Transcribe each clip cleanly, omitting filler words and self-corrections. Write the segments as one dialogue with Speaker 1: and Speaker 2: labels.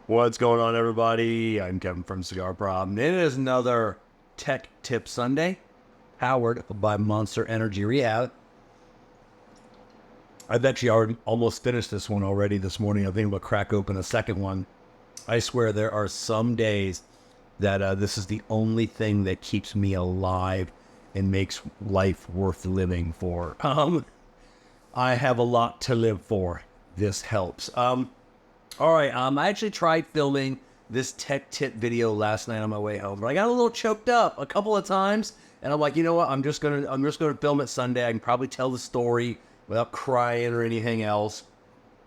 Speaker 1: What's going on, everybody? I'm Kevin from Cigar Problem. It is another Tech Tip Sunday, powered by Monster Energy Rehab. I've actually already almost finished this one already this morning. I think I'm going to crack open a second one. I swear there are some days that this is the only thing that keeps me alive and makes life worth living for. I have a lot to live for. This helps. All right, I actually tried filming this tech tip video last night on my way home, but I got a little choked up a couple of times, and I'm like, you know what? I'm just gonna film it Sunday. I can probably tell the story without crying or anything else.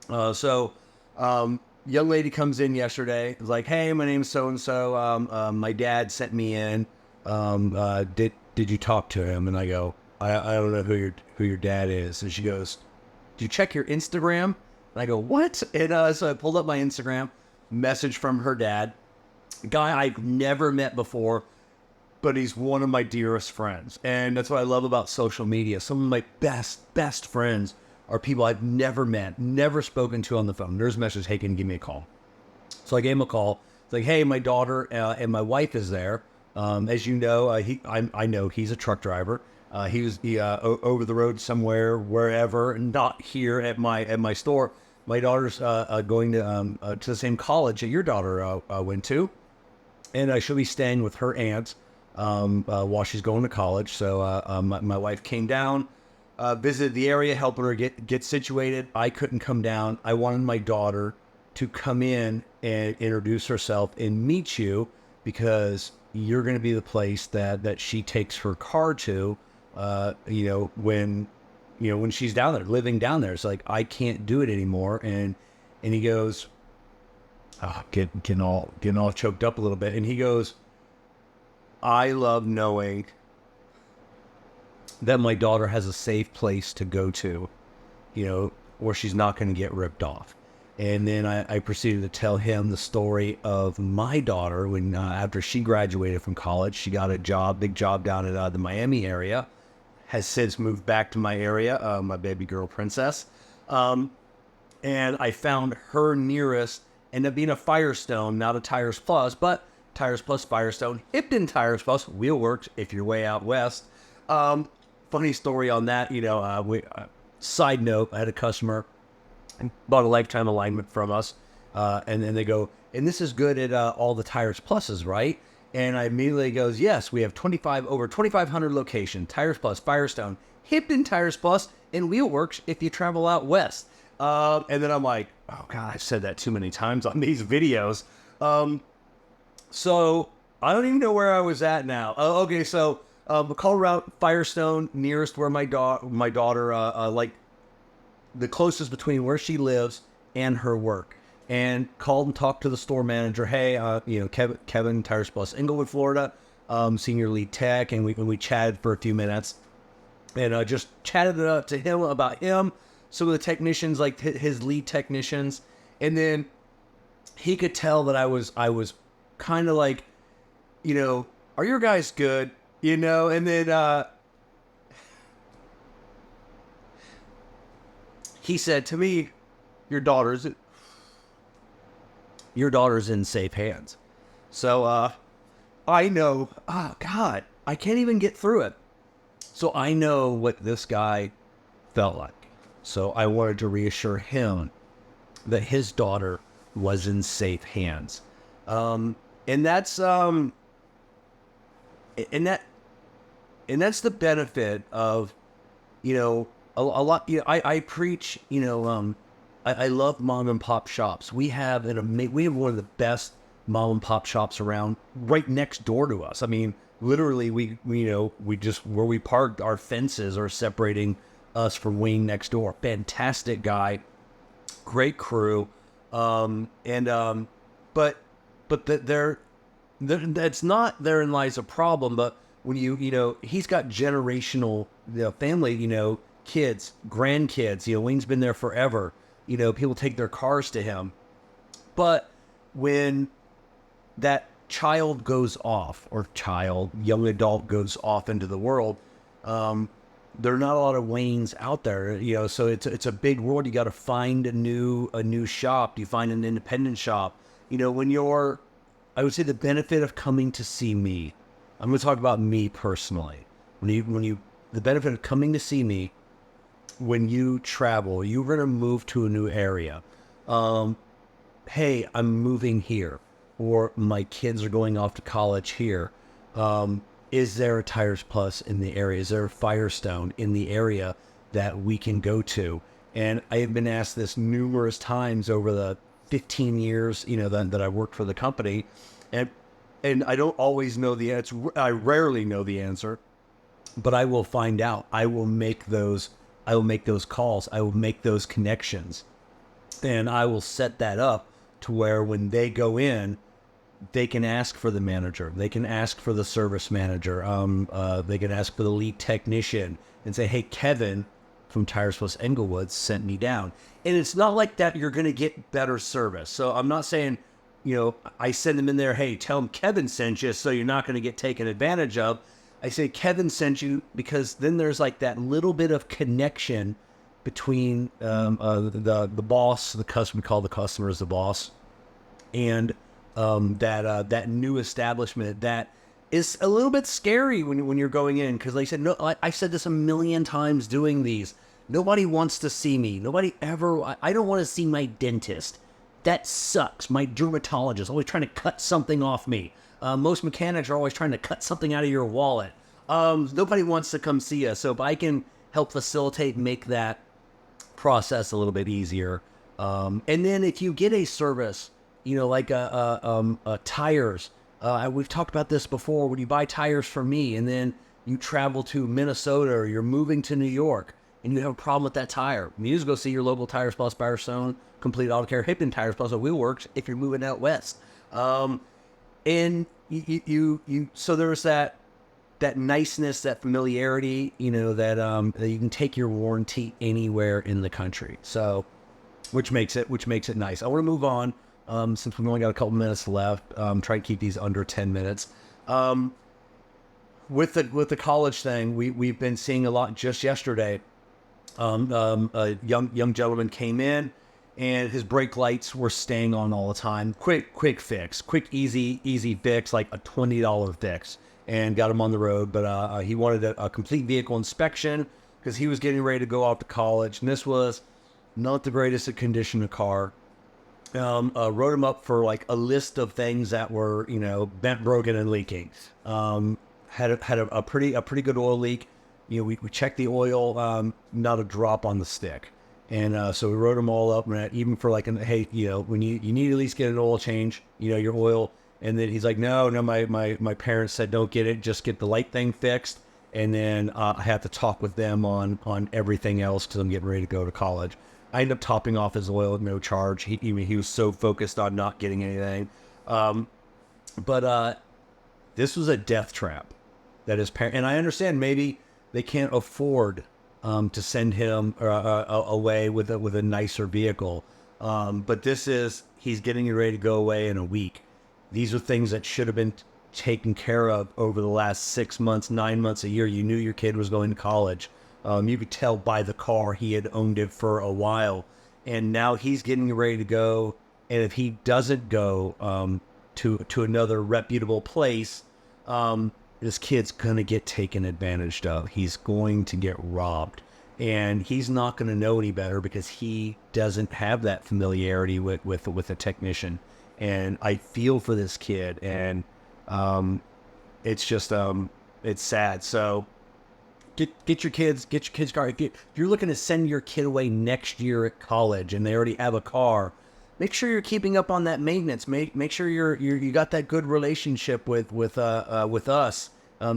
Speaker 1: Young lady comes in yesterday. It's like, hey, my name's so and so. My dad sent me in. Did you talk to him? And I go, I don't know who your dad is. And she goes, did you check your Instagram? And I go, what? And so I pulled up my Instagram, message from her dad, a guy I've never met before, but he's one of my dearest friends. And that's what I love about social media. Some of my best friends are people I've never met, never spoken to on the phone. There's a message, hey, can you give me a call? So I gave him a call. It's like, hey, my daughter and my wife is there. As you know, I know he's a truck driver. He was over the road somewhere, wherever, not here at my store. My daughter's going to the same college that your daughter went to, and she'll be staying with her aunt while she's going to college. So my wife came down, visited the area, helping her get situated. I couldn't come down. I wanted my daughter to come in and introduce herself and meet you because you're going to be the place that she takes her car to. When she's down there, living down there. It's like, I can't do it anymore. And he goes, getting all choked up a little bit. And he goes, I love knowing that my daughter has a safe place to go to, where she's not going to get ripped off. And then I proceeded to tell him the story of my daughter when, after she graduated from college, she got a big job down at the Miami area. Has since moved back to my area, my baby girl princess. And I found her nearest, ended up being a Firestone, not a Tires Plus, but Tires Plus Firestone, Hipton Tires Plus, Wheelworks, if you're way out west. Funny story on that, side note, I had a customer, bought a lifetime alignment from us, and then they go, and this is good at all the Tires Pluses, right? And I immediately goes, yes, we have over 2,500 locations, Tires Plus, Firestone, Hipton Tires Plus, and Wheelworks if you travel out west. And then I'm like, oh God, I've said that too many times on these videos. So I don't even know where I was at now. Okay, so Colorado Firestone, nearest where my daughter, like the closest between where she lives and her work. And called and talked to the store manager. Hey, Kevin, Tires Plus, Inglewood, Florida, senior lead tech, and we chatted for a few minutes, and just chatted to him about him, some of the technicians, like his lead technicians, and then he could tell that I was kind of like, are your guys good, and then he said to me, your daughter's in safe hands. So I know, oh God, I can't even get through it. So I know what this guy felt like. So I wanted to reassure him that his daughter was in safe hands. And that's the benefit of, a lot, I preach, I love mom and pop shops. We have one of the best mom and pop shops around, right next door to us. I mean, literally, we just where we parked, our fences are separating us from Wayne next door. Fantastic guy, great crew, but that's not, therein lies a problem. But when he's got generational family, kids, grandkids. Wayne's been there forever. People take their cars to him. But when that child goes off, or young adult goes off into the world, there are not a lot of Waynes out there, so it's a big world. You got to find a new shop. You find an independent shop. I would say the benefit of coming to see me. I'm going to talk about me personally. The benefit of coming to see me when you travel, you're going to move to a new area. Hey, I'm moving here, or my kids are going off to college here. Is there a Tires Plus in the area? Is there a Firestone in the area that we can go to? And I have been asked this numerous times over the 15 years, that I worked for the company, and I don't always know the answer. I rarely know the answer, but I will find out. I will make those calls. I will make those connections, and I will set that up to where when they go in, they can ask for the manager. They can ask for the service manager. They can ask for the lead technician and say, hey, Kevin from Tires Plus Englewood sent me down. And it's not like that you're going to get better service. So I'm not saying, I send them in there, hey, tell them Kevin sent you, so you're not going to get taken advantage of. I say Kevin sent you because then there's like that little bit of connection between the boss, the customer, we call the customer as the boss, and that new establishment that is a little bit scary when you're going in, because like I said, I said this a million times doing these. Nobody wants to see me. I don't want to see my dentist. That sucks. My dermatologist always trying to cut something off me. Most mechanics are always trying to cut something out of your wallet. Nobody wants to come see us. So if I can help facilitate, make that process a little bit easier. And then if you get a service, like tires, we've talked about this before. When you buy tires from me and then you travel to Minnesota or you're moving to New York and you have a problem with that tire, you just go see your local Tires Plus, Firestone, Complete Auto Care, Hipton Tires Plus, or Wheelworks if you're moving out west. And so there's that niceness, that familiarity, that you can take your warranty anywhere in the country. So, which makes it nice. I want to move on. Since we've only got a couple minutes left, try to keep these under 10 minutes. With the college thing, we've been seeing a lot. Just yesterday, a young gentleman came in, and his brake lights were staying on all the time. Quick fix, easy fix, like a $20 fix, and got him on the road. But he wanted a complete vehicle inspection because he was getting ready to go off to college, and this was not the greatest of condition of car. Wrote him up for like a list of things that were, bent, broken, and leaking. Had a pretty good oil leak. We checked the oil, not a drop on the stick. And so we wrote them all up, and even for like, hey, when you need to at least get an oil change, your oil. And then he's like, no, my parents said don't get it, just get the light thing fixed. And then I have to talk with them on everything else because I'm getting ready to go to college. I ended up topping off his oil at no charge. He was so focused on not getting anything. But this was a death trap that his parents, and I understand maybe they can't afford to send him away with a nicer vehicle. But he's getting ready to go away in a week. These are things that should have been taken care of over the last 6 months, 9 months, a year. You knew your kid was going to college. You could tell by the car he had owned it for a while, and now he's getting ready to go. And if he doesn't go to another reputable place, this kid's gonna get taken advantage of. He's going to get robbed, and he's not gonna know any better because he doesn't have that familiarity with a technician. And I feel for this kid, and it's just it's sad. So. Get your kids car. If you're looking to send your kid away next year at college and they already have a car, make sure you're keeping up on that maintenance. Make sure you got that good relationship with us.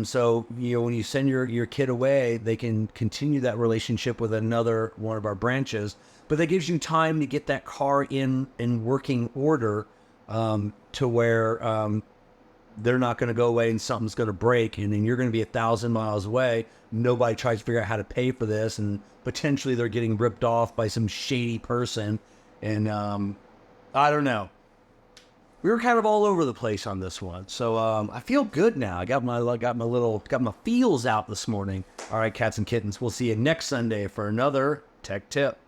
Speaker 1: So when you send your kid away, they can continue that relationship with another one of our branches. But that gives you time to get that car in working order, to where they're not going to go away and something's going to break, and then you're going to be 1,000 miles away. Nobody tries to figure out how to pay for this, and potentially they're getting ripped off by some shady person. And I don't know. We were kind of all over the place on this one, so I feel good now. I got my feels out this morning. All right, cats and kittens. We'll see you next Sunday for another tech tip.